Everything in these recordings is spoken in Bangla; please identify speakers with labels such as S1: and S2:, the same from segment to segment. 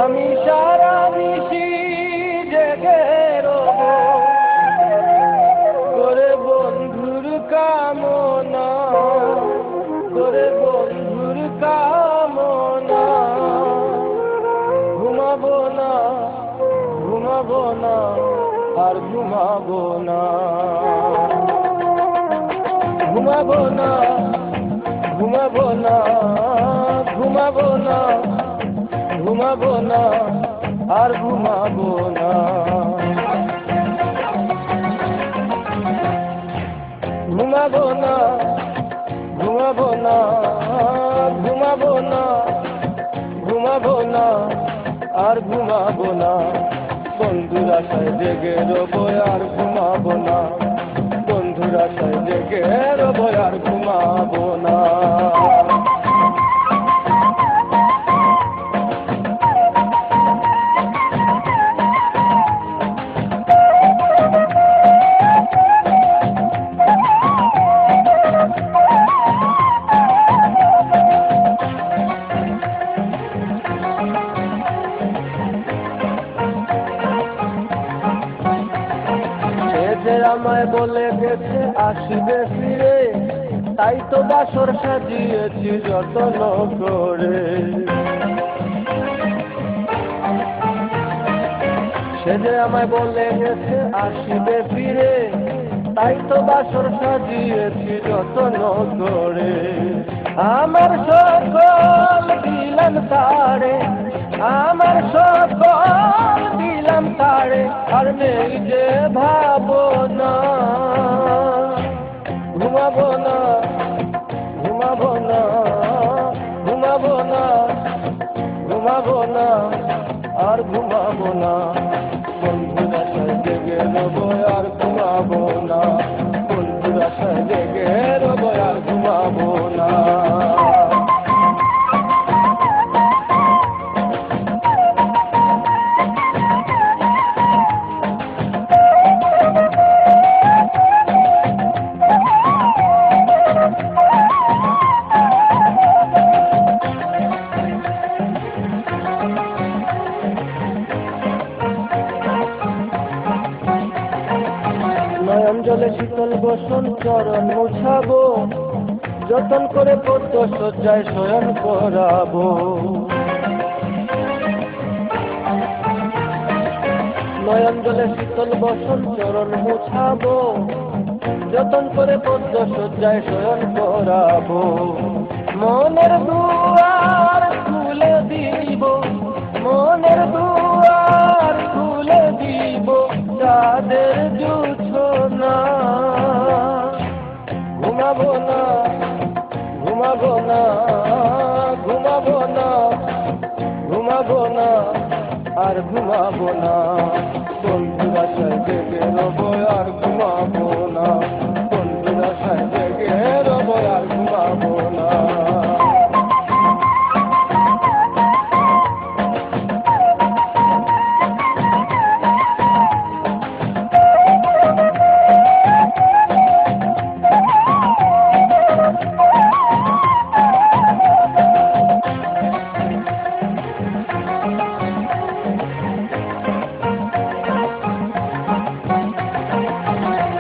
S1: আমি সারা নিশি জেগে রব করে বন্ধুর কামনা, করে বন্ধুর কামনা। ঘুমাবো না, ঘুমাবো না, আর ঘুমাবো না, ঘুমাবো না, ঘুমাবো না, ঘুমাবো না, ঘুমাবো না, আর ঘুমাবো না। ঘুমাবো না, ঘুমাবো না, ঘুমাবো না, ঘুমাবো না, আর ঘুমাবো না। বন্ধুর আশায় জেগে রবো আর ঘুমাবো না, বন্ধুর আশায় জেগে রবো আর ঘুমাবো না। আমায় বলে গেছে আসবে ফিরে, তাই তো বাসর সাজিয়েছি যত্ন করে। সে যে আমায় বলে গেছে আসবে ফিরে, তাই তো বাসর সাজিয়েছি যত্ন করে। আমার সকল দিলাম তারে, আমার সকল দিলাম তারে, আর নেই যে ভাবনা। ঘুমাবো না, ঘুমাবো না, ঘুমাবো না, ঘুমাবো না, আর ঘুমাবো না। বন্ধুর আশায় জেগে রবো আর ঘুমাবো না, বন্ধুর আশায় জেগে রবো আর ঘুমাবো না। নয়ন জলে শীতল বসন চরণ মুছাবো, যতন করে পদ্ম সজ্জায় শয়ন করাবো। নয়ন জলে শীতল বসন চরণ মুছাবো, যতন করে পদ্ম সজ্জায় শয়ন করাবো। মনের দুয়ার খুলে দিব, মনের দুয়ার খুলে দিব, চাঁদের জোছনা। ঘুমাবো না, ঘুমাবো না, ঘুমাবো না, ঘুমাবো না, আর ঘুমাবো না। বন্ধুর আশায় জেগে রবো আর ঘুমাবো না, বন্ধুর আশায় জেগে রবো আর ঘুমাবো না।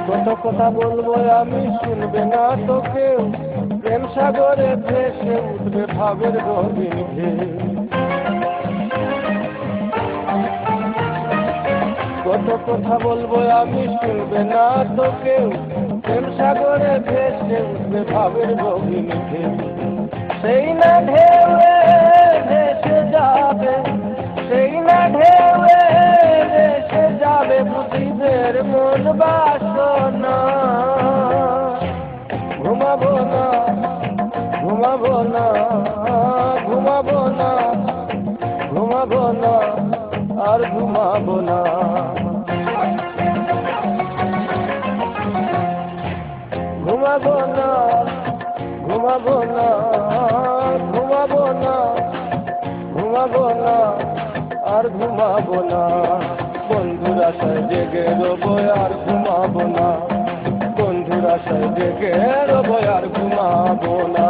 S1: কত কথা বলবো আমি শুনবে না তো কেউ, প্রেম সাগরে ভেসে উঠবে ভাবের গভীর ঢেউ। কত কথা বলবো আমি শুনবে না তো কেউ, প্রেম সাগরে ভেসে উঠবে ভাবের গভীর ঢেউ। সেই না ঢেউয়ে ভেসে যাবে, সেই না ঢেউয়ে ভেসে যাবে বুঝিদের মন বাসনা। ঘুমাবো না, ঘুমাবো না, ঘুমাবো না, ঘুমাবো না, আর ঘুমাবো না। ঘুমাবো না, ঘুমাবো না, ঘুমাবো না, ঘুমাবো না, আর ঘুমাবো না। বন্ধুর আশায় জেগে রবো আর ঘুমাবো না, বন্ধুর আশায় জেগে রবো আর ঘুমাবো না।